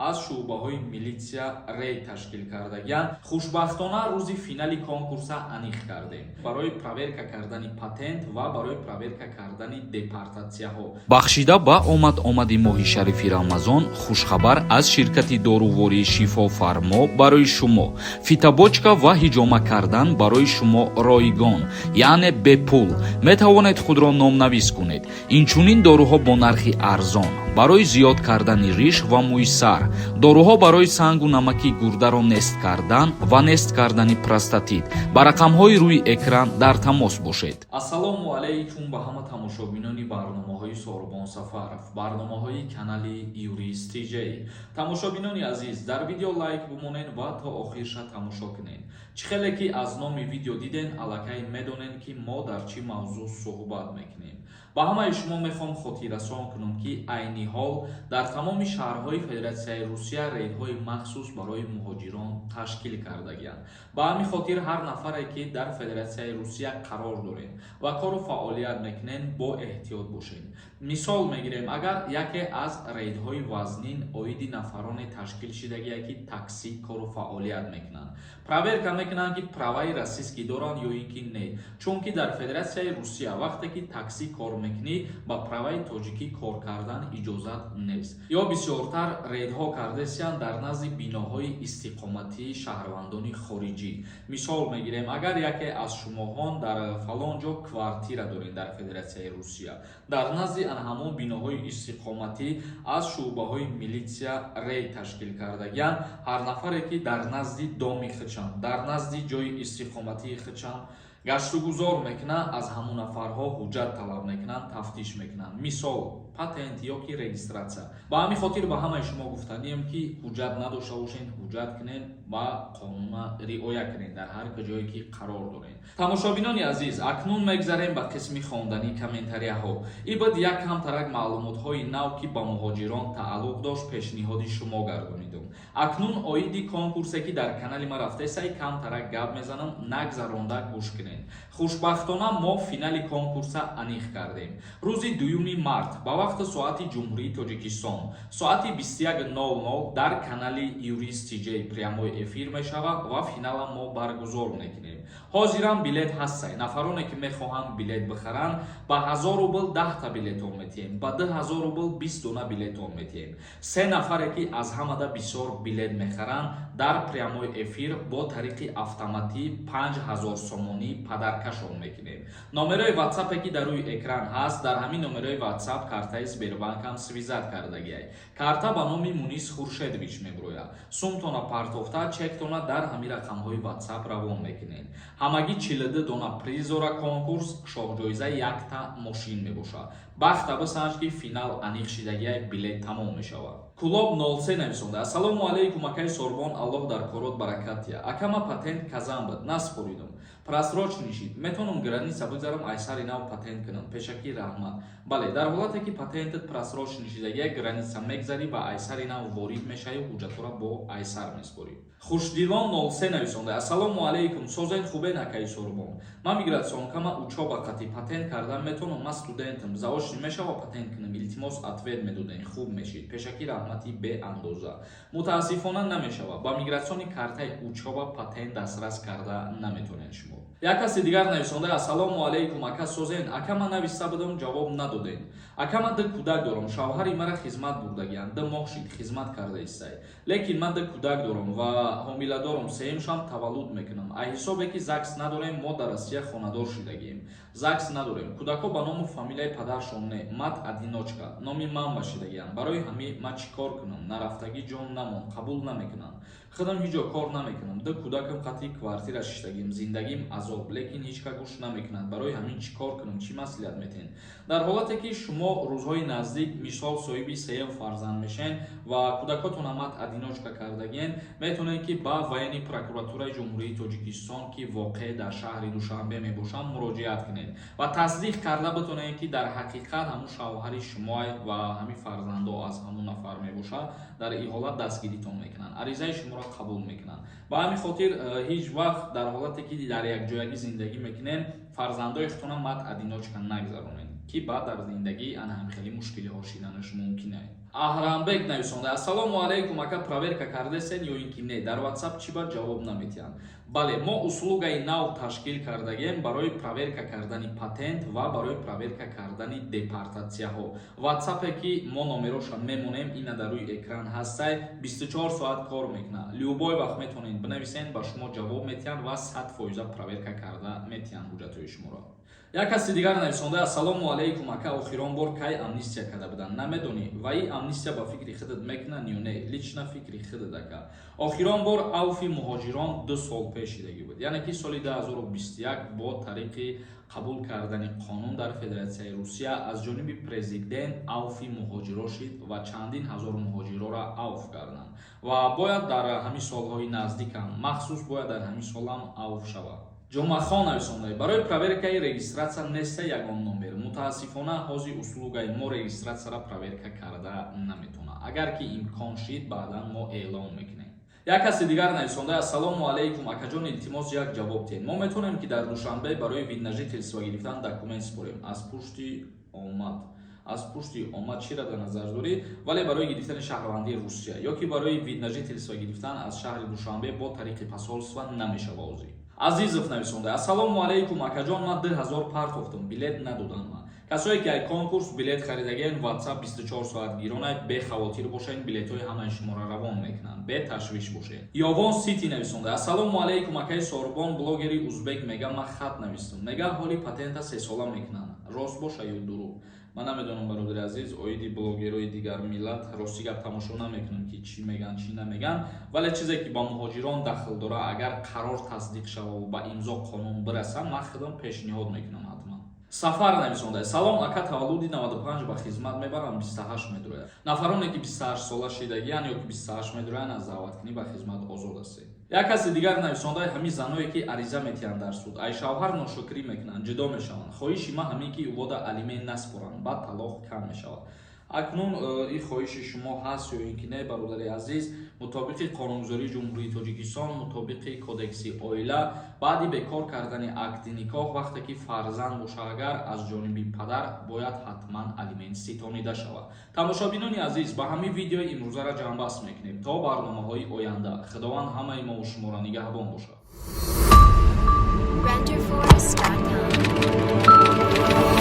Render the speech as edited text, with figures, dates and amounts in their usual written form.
аз шӯъбаҳои милитсия рейд ташкил кардагиянд. хушбахтона рӯзи финали конкурса аниқ кардем барои проверка кардани патент ва барои проверка кардани депортатсияҳо. бахшида ба омади моҳи шарифи рамазон хушхабар аз ширкати дорувори шифофармо барои шумо. фитобочка ва ҳиҷома кардан барои шумо ройгон, яъне бепул. метавонед худро номнавис кунед. инчунин доруҳо бо нархи арзон барои зиёд кардани риш ва мӯи сар, доруҳо барои сангу намаки гурдаро нест кардан ва нест кардани простатит. ба рақамҳои рӯи экран дар тамос бошед. ассалому алайкум ба ҳама тамошобинони барномаҳои Сорбон Сафаров, барномаҳои канали Юрист TJ. тамошобинони азиз, дар видео лайк бимонед ва то охирша тамошо кунед. чӣ хеле ки аз номи видео диден, аллакай медонед ки мо дар чӣ мавзӯъ суҳбат мекунем. ба ҳамаи шумо мехоҳам хотиррасон кунам ки айни ҳол дар тамоми шаҳрҳои Федератсияи Русия рейдҳои махсус барои муҳоҷирон ташкил кардагиянд. ба ҳамин хотир ҳар нафаре ки дар Федератсияи Русия қарор дорем ва кору фаъолият мекунем, бо эҳтиёт бошем. мисол мегирем, агар яке аз рейдҳои вазнин оиди нафароне ташкил шудагие ки таксӣ кору фаъолият мекунанд. проверка мекунанд ки праваи расистӣ доранд ё ин ки не, чунки дар Федератсияи Русия вақте ки таксӣ кор мекунӣ, ба праваи тоҷикӣ кор кардан иҷозат нест. ё бисёртар рейдҳо кардесиянд дар назди биноҳои истиқоматии шаҳрвандони хориҷӣ. мисол мегирем, агар яке аз шумоҳон дар фалон ҷо квартира доред дар Федератсияи Русия, дар назди ҳамон биноҳои истиқоматӣ аз шӯъбаҳои милитсия рейд ташкил кардагиянд. ҳар нафаре ки дар назди доми хичанд, дар назди ҷои истиқоматии хичанд гаштугузор мекунанд, аз ҳамон нафарҳо ҳуҷҷат талаб мекунанд, тафтиш мекунанд. мисол патент ё ки регистратсия. ба ҳамин хотир ба ҳамаи шумо гуфтанем ки ҳуҷҷат надошта бошед, ҳуҷҷат кунед ва қонуна риоя кунед дар ҳар куҷое ки қарор доред. тамошобинони азиз, акнун мегзарем ба қисми хондани комментарияҳо. ибд як камтарак маълумотҳои нав ки ба муҳоҷирон тааллуқ дошт пешниҳоди шумо гардонидум. акнун оиди конкурсе ки дар канали ма рафтесай камтарак гап мезанам, нагзаронда гӯш кунед. хушбахтона мо финали конкурса аниқ кардем. рӯзи 2 март ба вақти соати ҷумҳурии Тоҷикистон соати 21:00 дар канали Юрист TJ прямой эфир мешавад ва финала мо баргузор мекунем. ҳозирам билет ҳастай. нафароне ки мехоҳанд билет бихаранд, ба 1000 рубл 10 та билетон метиҳем, ба 2000 рубл 20 дона билетон метиҳем. се нафаре ки аз ҳамада бисёр билет мехаранд, дар прямой эфир бо тариқи автоматӣ 5000 сомонӣ падаркашон мекунем. номерои ватсапе ки дар рӯи экран ҳаст, дар ҳамин номерои ватсап картаи Сбербанкам свизат кардагиай. карта ба номи Мунис Хуршедович меброяд. сумтона партофта чектона дар ҳамин рақамҳои ватсап равон мекунед. ҳамагӣ 42 дона приз дора конкурс, шоҳҷоиза 1 та мошин мебошад. бахта бисанҷ ки финал аниқ шудагиай билет тамом мешавад. кулоб 03 нависонда: ассалому алайкум акай Сорбон, аллоҳ дар корот баракат диҳад. акама патент казан буд, наспоридум. просроченный шид. метавонам граница бигзарам, айсари нав патент кунам. пешакӣ раҳмат. бале, дар ҳолате ки патентат просроченный шудагиай, граница мегзарӣ, ба айсари нав ворид мешавӣ, ҳуҷҷатҳоро бо айсар меспорӣ. хушдилон 03 нависонда: ассалому алайкум, созен хубен акай Сорбон. ман мигратсионкама учоба қати патент кардам, метавонам, ман студентам, заочно мешава патент кунам, илтимос ответ медодем, хуб мешид. пешакӣ раҳмати бе андоза. мутаассифона намешава, ба мигратсиони картаи учоба патент дастрас карда наметавонед шумо. як каси дигар нависонда: ассалому алайкум ака Созен, ака ман нависта будам, ҷавоб надодем. ака ман ду кӯдак дорам, шавҳари мара хизмат бурдагиянд, 2 моҳ шид хизмат карда истай. лекин ман ду кӯдак дорам ва ҳомиладорам, сеюмшам таваллуд мекунам. ай ҳисобе ки ЗАГС надорем, мо дар Россия хонадор шудагием. ЗАГС надорем. кӯдако ба ному фамилияи падаршон не, мат одиночка, номи ман ба шудагиянд. барои ҳамин ман чӣ кор кунам? нарафтагӣ ҷон намон, қабул намекунам. худам ҳеҷ ҷо кор намекунам. ду кӯдакам қатъи квартира шиштагим, зиндагим азоб, лекин ҳеҷ ка гӯш намекунад. барои ҳамин чӣ кор кунам? чӣ маслиҳат метиҳед? дар ҳолате ки шумо рӯзҳои наздик мисол соҳиби 3 фарзанд мешен ва кӯдакотон амат одиночка кардагиен, метавонед ки ба военни прокуратураи ҷумҳурии Тоҷикистон ки воқеъ дар шаҳри Душанбе мебошад муроҷиат кунед ва тасдиқ карда битонед ки дар ҳақиқат ҳамун шавҳари шумоед ва ҳамин фарзандо аз ҳамун нафар мебошад. дар ин ҳолат дастгиритон мекунанд, аризаи шуморо қабул мекунанд. ба ҳамин хотир ҳеҷ вақт дар ҳолате ки дар якҷоягӣ зиндагӣ мекунед, фарзандои худтонам мат одиночка нагзаронед. ки баъд дар зиндагӣ ана ҳам хеле мушкилиҳо шиданаш мумкин аст. Аҳрамбек нависонда: ассалому алайкум, ака проверка кардесен ё ин ки не? Дар WhatsApp чӣ ба ҷавоб наметиҳанд? бале, мо услугаи нав ташкил кардагем барои проверка кардани патент ва барои проверка кардани депортатсияҳо. WhatsApp-е ки мо номероша мемонем, ина дар рӯи экран ҳастай, 24 соат кор мекунад. Любой вақт метавонед бинависен, ба шумо ҷавоб метиҳанд ва 100% проверка карда метиҳанд ҳуҷҷатҳои шуморо. Як каси дигар нависонда: ассалому алайкум, ака охирон бор кай амнистия карда буданд? Намедонӣ? ва ин амнистия ба фикри худат мекунанд ё не? Лично фикри худат ака. Охирон бор авфи муҳоҷирон 2 сол пеш идагӣ буд, яъне ки соли 2021 бо тариқи қабул кардани қонун дар Федератсияи Русия аз ҷониби президент авфи муҳоҷиро шид ва чандин ҳазор муҳоҷирора авф карданд ва бояд дар ҳамин солҳои наздикам, махсус бояд дар ҳамин солам авф шавад. Ҷумъахон нависондаи: барои проверкаи регистратсия неста ягон номер. Мутаассифона ҳози услугаи мо регистратсияра проверка карда наметавонад. Агар ки имкон шид, баъдан мо эълон мекунем. Як каси дигар нависонда: ассалому алайкум, акаҷон, илтимос як ҷавоб диҳед. Мо метавонем ки дар душанбе барои видножительство гирифтан документ спорем. Аз пушти омад чиро дар назар доред? Вале барои гирифтани шаҳрвандии Русия ё ки барои видножительство гирифтан аз шаҳри Душанбе бо тариқи посолства намешава озӣ. Азизов нависонда: ассалому алайкум, акаҷон, ман 2000 партофтам, билет надодам. касое ки ай конкурс билет харидагиен, WhatsApp 24 соат гиронад, бехавотир бошед, билетҳои ҳамаи шуморо равон мекунанд, беташвиш бошед. Ёвон Сити нависонда: ассалому алайкум, акаи Сорбон, блогери узбек, мега ман хат навистам, мега ҳоли патента 3 сола мекунанд. Рост боша ё дурӯғ? Ман намедонам, бародари азиз, оиди блогерои дигар миллат рости гап тамошо намекунам ки чӣ меган, чӣ намеган, вале чизе ки ба муҳоҷирон дахл дора, агар қарор тасдиқ шава ва ба имзо қонун бираса, ман худам пешниҳод мекунам ҳатман. Сафар нависонда: салом, ака, таваллуди 95 ба хизмат мебарам, 28 медурояд. Нафароне ки 28 сола шидагиян ё ки 28 медуроян, аз даъваткунӣ ба хизмат озод ҳастед. Як каси дигар нависонда: ҳамин заное ки ариза метиҳанд дар суд, ай шавҳар ношукрӣ мекунанд, ҷудо мешаванд. хоҳиши ман ҳамин ки увода алимент наспоранд, баъд талоқ кам мешавад. акнун ин хоҳиши шумо ҳаст ё ин ки не, бародари азиз? мутобиқи қонунгузории ҷумҳурии Тоҷикистон, мутобиқи кодекси оила, баъди бекор кардани акди никоҳ, вақте ки фарзанд боша, агар аз ҷониби падар, бояд ҳатман алимент ситонида шавад. Тамошобинони азиз, ба ҳамин видеои имрӯзара ҷамъбаст мекунем то барномаҳои оянда. Худованд ҳамаи мо шуморо нигаҳбон бошад. renderforest.com